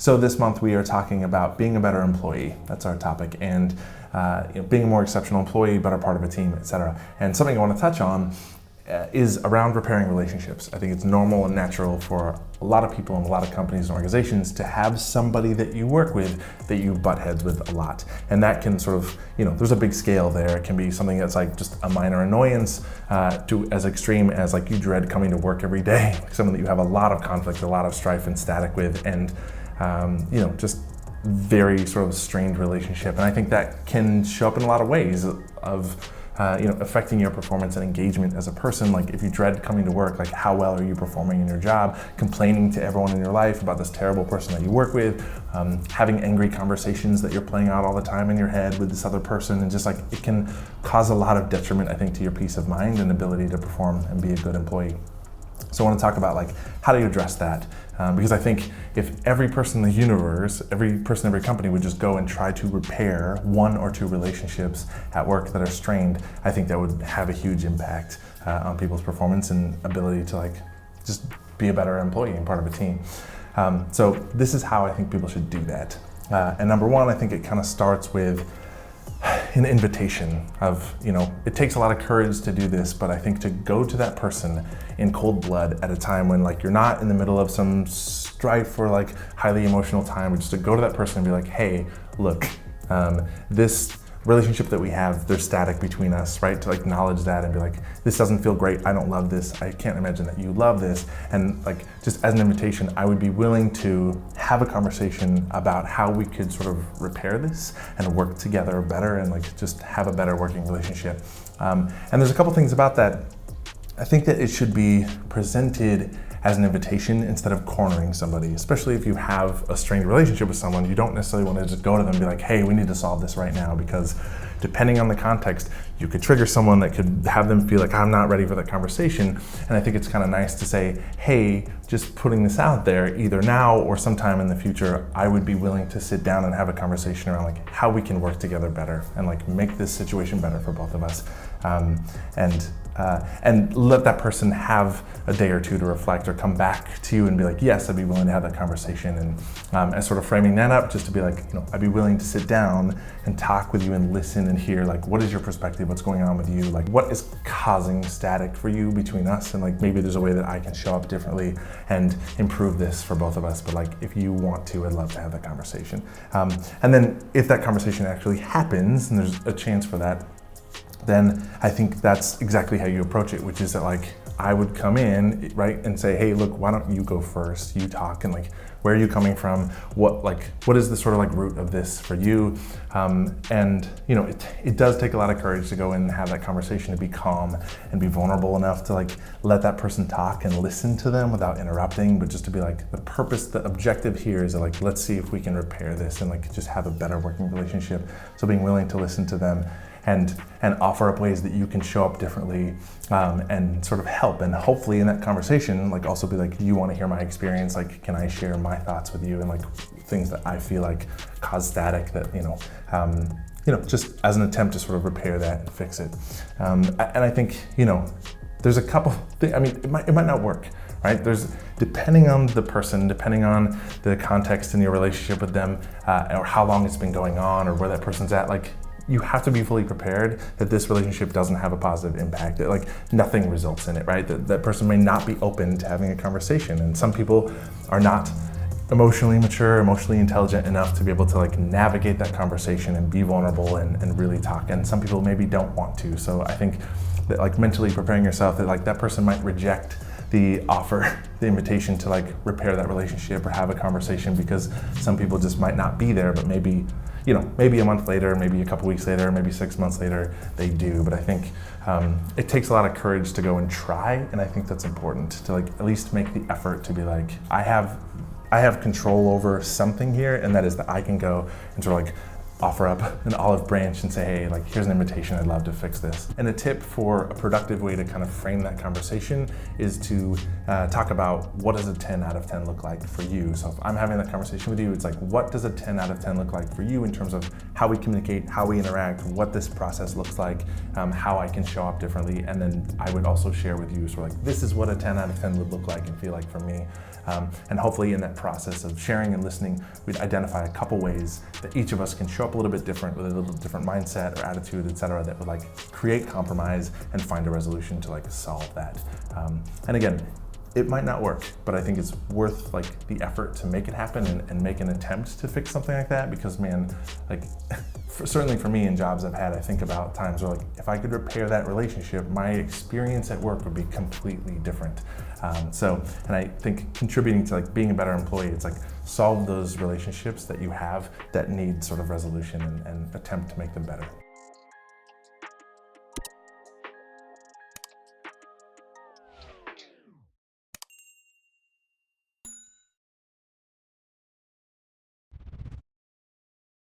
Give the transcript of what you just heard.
So this month we are talking about being a better employee. That's our topic, and being a more exceptional employee, better part of a team, etc. And something I want to touch on is around repairing relationships. I think it's normal and natural for a lot of people and a lot of companies and organizations to have somebody that you work with that you butt heads with a lot. And that can sort of, there's a big scale there. It can be something that's like just a minor annoyance to as extreme as like you dread coming to work every day, someone that you have a lot of conflict, a lot of strife and static with, and just very sort of strained relationship. And I think that can show up in a lot of ways of affecting your performance and engagement as a person. Like if you dread coming to work, like how well are you performing in your job, complaining to everyone in your life about this terrible person that you work with, having angry conversations that you're playing out all the time in your head with this other person, and just like it can cause a lot of detriment, I think, to your peace of mind and ability to perform and be a good employee. So I want to talk about like how do you address that? Because I think if every person in the universe, every person, every company would just go and try to repair one or two relationships at work that are strained, I think that would have a huge impact on people's performance and ability to like just be a better employee and part of a team. So this is how I think people should do that. And number one, I think it kind of starts with an invitation of, it takes a lot of courage to do this, but I think to go to that person in cold blood at a time when like you're not in the middle of some strife or like highly emotional time, but just to go to that person and be like, hey, look, this relationship that we have, there's static between us, right? To like acknowledge that and be like, this doesn't feel great. I don't love this. I can't imagine that you love this. And like, just as an invitation, I would be willing to have a conversation about how we could sort of repair this and work together better and like just have a better working relationship. And there's a couple things about that. I think that it should be presented as an invitation instead of cornering somebody, especially if you have a strained relationship with someone. You don't necessarily want to just go to them and be like, hey, we need to solve this right now, because depending on the context, you could trigger someone that could have them feel like I'm not ready for that conversation. And I think it's kind of nice to say, hey, just putting this out there, either now or sometime in the future, I would be willing to sit down and have a conversation around like how we can work together better and like make this situation better for both of us. And let that person have a day or two to reflect or come back to you and be like, yes, I'd be willing to have that conversation. And sort of framing that up just to be like, I'd be willing to sit down and talk with you and listen and hear like, what is your perspective? What's going on with you? Like, what is causing static for you between us? And like, maybe there's a way that I can show up differently and improve this for both of us. But like, if you want to, I'd love to have that conversation. And then if that conversation actually happens and there's a chance for that, then I think that's exactly how you approach it, which is that like I would come in, right, and say, hey, look, why don't you go first? You talk, and like, where are you coming from? What is the sort of like root of this for you? And it does take a lot of courage to go in and have that conversation, to be calm and be vulnerable enough to like let that person talk and listen to them without interrupting, but just to be like, the objective here is that like, let's see if we can repair this and like just have a better working relationship. So being willing to listen to them and offer up ways that you can show up differently and sort of help. And hopefully in that conversation, like also be like, you want to hear my experience? Like, can I share my thoughts with you and like things that I feel like cause static that, just as an attempt to sort of repair that and fix it. And I think, there's a couple things, it might not work. Right? Depending on the person, depending on the context in your relationship with them, or how long it's been going on, or where that person's at, like, you have to be fully prepared that this relationship doesn't have a positive impact, that like nothing results in it, right? That person may not be open to having a conversation. And some people are not emotionally mature, emotionally intelligent enough to be able to like navigate that conversation and be vulnerable and really talk. And some people maybe don't want to. So I think that like mentally preparing yourself that like that person might reject the offer, the invitation to like repair that relationship or have a conversation, because some people just might not be there, but maybe a month later, maybe a couple weeks later, maybe 6 months later, they do. But I think it takes a lot of courage to go and try, and I think that's important to like at least make the effort to be like, I have control over something here, and that is that I can go and sort of like offer up an olive branch and say, hey, like, here's an invitation, I'd love to fix this. And a tip for a productive way to kind of frame that conversation is to talk about what does a 10 out of 10 look like for you. So if I'm having that conversation with you, it's like, what does a 10 out of 10 look like for you in terms of how we communicate, how we interact, what this process looks like, how I can show up differently. And then I would also share with you sort of like, this is what a 10 out of 10 would look like and feel like for me. And hopefully in that process of sharing and listening, we'd identify a couple ways that each of us can show up a little bit different with a little different mindset or attitude, etc., that would like create compromise and find a resolution to like solve that. And again, it might not work, but I think it's worth like the effort to make it happen and make an attempt to fix something like that, because man, like certainly for me in jobs I've had, I think about times where like, if I could repair that relationship, my experience at work would be completely different. And I think contributing to like being a better employee, it's like solve those relationships that you have that need sort of resolution and attempt to make them better.